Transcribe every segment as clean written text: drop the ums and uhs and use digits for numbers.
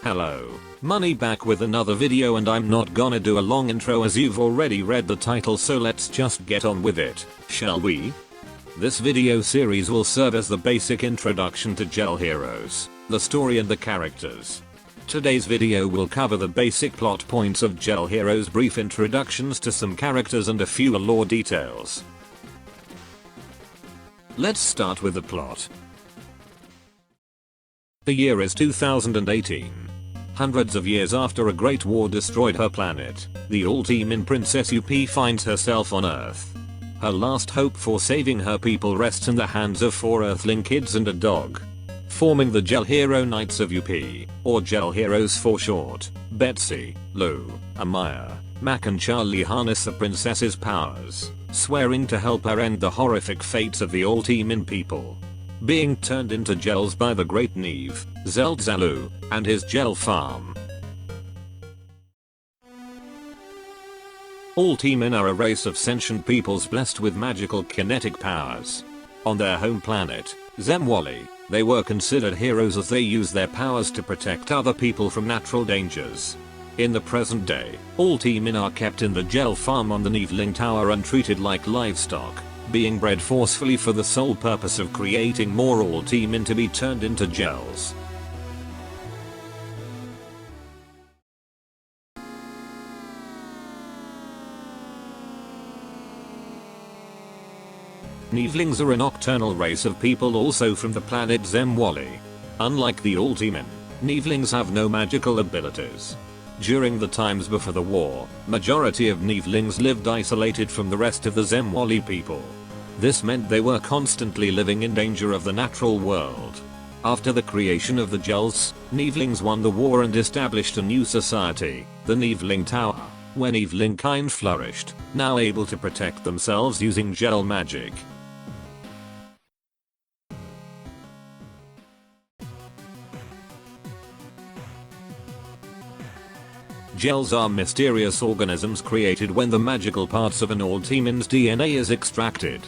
Hello, Money back with another video, and I'm not gonna do a long intro as you've already read the title, so let's just get on with it, shall we? This video series will serve as the basic introduction to GELL Heroes, the story and the characters. Today's video will cover the basic plot points of GELL Heroes, brief introductions to some characters and a few lore details. Let's start with the plot. The year is 2018. Hundreds of years after a great war destroyed her planet, the Aultimin Princess UP finds herself on Earth. Her last hope for saving her people rests in the hands of 4 Earthling kids and a dog. Forming the GELL Hero Knights of UP, or GELL Heroes for short, Betsy, Lou, Amaya, Mac and Charlie harness the princess's powers, swearing to help her end the horrific fates of the Aultimin people. Being turned into gels by the great Neve, Zeltzalu, and his gel farm. Aultimin are a race of sentient peoples blessed with magical kinetic powers. On their home planet, Zemwali, they were considered heroes as they use their powers to protect other people from natural dangers. In the present day, Aultimin are kept in the gel farm on the Neevling Tower and treated like livestock, being bred forcefully for the sole purpose of creating more Aultimin to be turned into gels. Neevlings are a nocturnal race of people also from the planet Zemwali. Unlike the Aultimin, Neevlings have no magical abilities. During the times before the war, majority of Neevlings lived isolated from the rest of the Zemwali people. This meant they were constantly living in danger of the natural world. After the creation of the gels, Neevlings won the war and established a new society, the Neevling Tower, where Neevling kind flourished, now able to protect themselves using gel magic. Gels are mysterious organisms created when the magical parts of an Aultimin's DNA is extracted.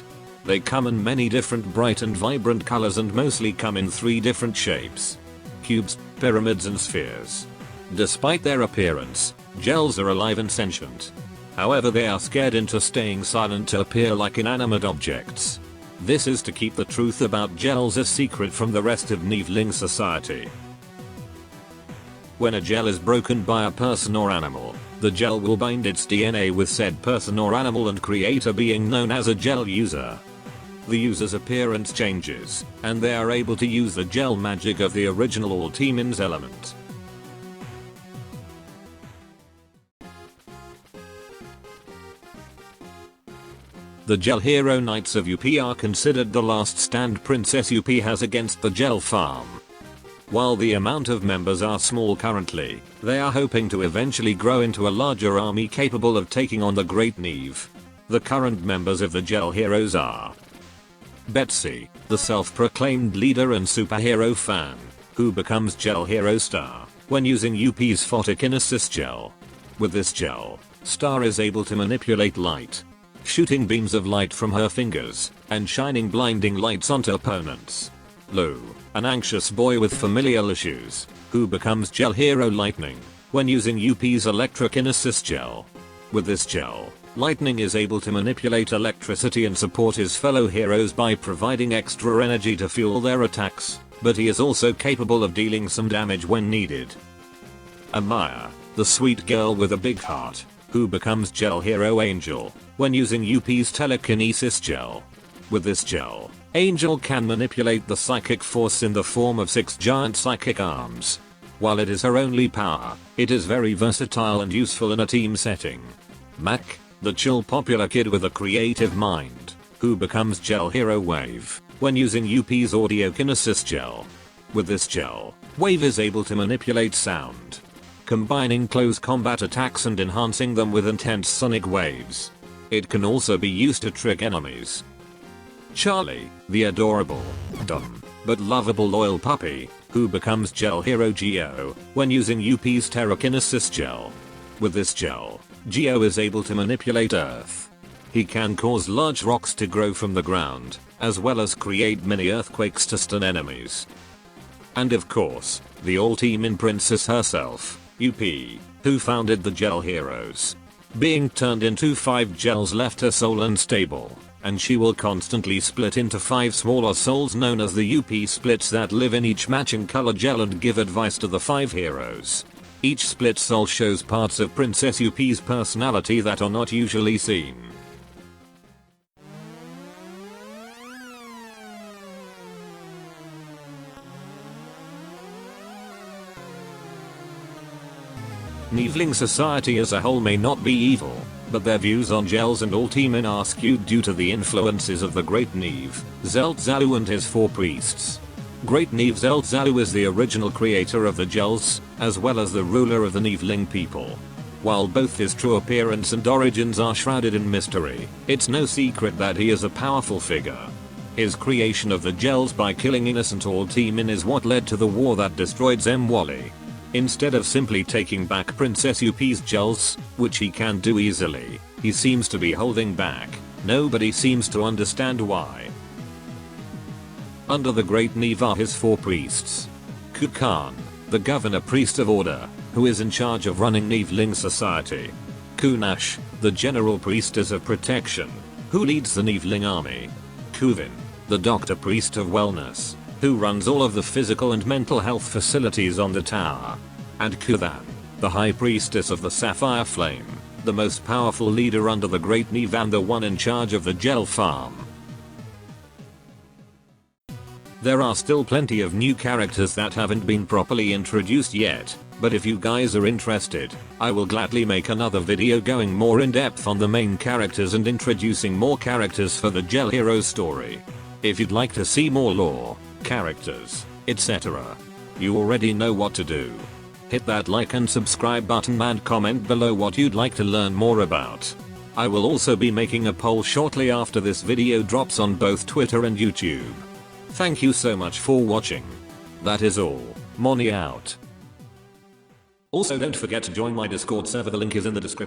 They come in many different bright and vibrant colors and mostly come in 3 different shapes: cubes, pyramids and spheres. Despite their appearance, gels are alive and sentient. However, they are scared into staying silent to appear like inanimate objects. This is to keep the truth about gels a secret from the rest of Neevling society. When a gel is broken by a person or animal, the gel will bind its DNA with said person or animal and create a being known as a gel user. The user's appearance changes, and they are able to use the gel magic of the original Aultimin's element. The GELL Hero Knights of UP are considered the last stand Princess UP has against the gel farm. While the amount of members are small currently, they are hoping to eventually grow into a larger army capable of taking on the Great Neve. The current members of the GELL Heroes are Betsy, the self-proclaimed leader and superhero fan, who becomes GELL Hero Star when using UP's Photokinesis gel. With this gel, Star is able to manipulate light, shooting beams of light from her fingers and shining blinding lights onto opponents. Lou, an anxious boy with familial issues, who becomes GELL Hero Lightning when using UP's Electrokinesis gel. With this gel, Lightning is able to manipulate electricity and support his fellow heroes by providing extra energy to fuel their attacks, but he is also capable of dealing some damage when needed. Amaya, the sweet girl with a big heart, who becomes GELL Hero Angel when using UP's Telekinesis gel. With this gel, Angel can manipulate the psychic force in the form of 6 giant psychic arms. While it is her only power, it is very versatile and useful in a team setting. Mac, the chill popular kid with a creative mind, who becomes GELL Hero Wave when using UP's Audiokinesis gel. With this gel, Wave is able to manipulate sound, combining close combat attacks and enhancing them with intense sonic waves. It can also be used to trick enemies. Charlie, the adorable, dumb, but lovable loyal puppy, who becomes GELL Hero Geo when using UP's Telekinesis gel. With this gel, Geo is able to manipulate Earth. He can cause large rocks to grow from the ground, as well as create mini earthquakes to stun enemies. And of course, the Aultimin princess herself, UP, who founded the GELL Heroes. Being turned into 5 gels left her soul unstable, and she will constantly split into 5 smaller souls known as the UP splits that live in each matching color gel and give advice to the 5 heroes. Each split soul shows parts of Princess UP's personality that are not usually seen. Neevling society as a whole may not be evil, but their views on gels and Aultimin are skewed due to the influences of the Great Neve, Zeltzalu and his 4 priests. Great Neve Zeltzalu is the original creator of the gels, as well as the ruler of the Neevling people. While both his true appearance and origins are shrouded in mystery, it's no secret that he is a powerful figure. His creation of the gels by killing innocent Aultimin is what led to the war that destroyed Zemwali. Instead of simply taking back Princess UP's gels, which he can do easily, he seems to be holding back. Nobody seems to understand why. Under the Great Neve are his 4 priests. Kukan, the governor priest of order, who is in charge of running Neevling society. Kunash, the general priestess of protection, who leads the Neevling army. Kuvin, the doctor priest of wellness, who runs all of the physical and mental health facilities on the tower. And Kuthan, the high priestess of the Sapphire Flame, the most powerful leader under the Great Neve and the one in charge of the gel farm. There are still plenty of new characters that haven't been properly introduced yet, but if you guys are interested, I will gladly make another video going more in depth on the main characters and introducing more characters for the GELL Heroes story. If you'd like to see more lore, characters, etc., you already know what to do. Hit that like and subscribe button and comment below what you'd like to learn more about. I will also be making a poll shortly after this video drops on both Twitter and YouTube. Thank you so much for watching. That is all. Moni out. Also don't forget to join my Discord server, the link is in the description.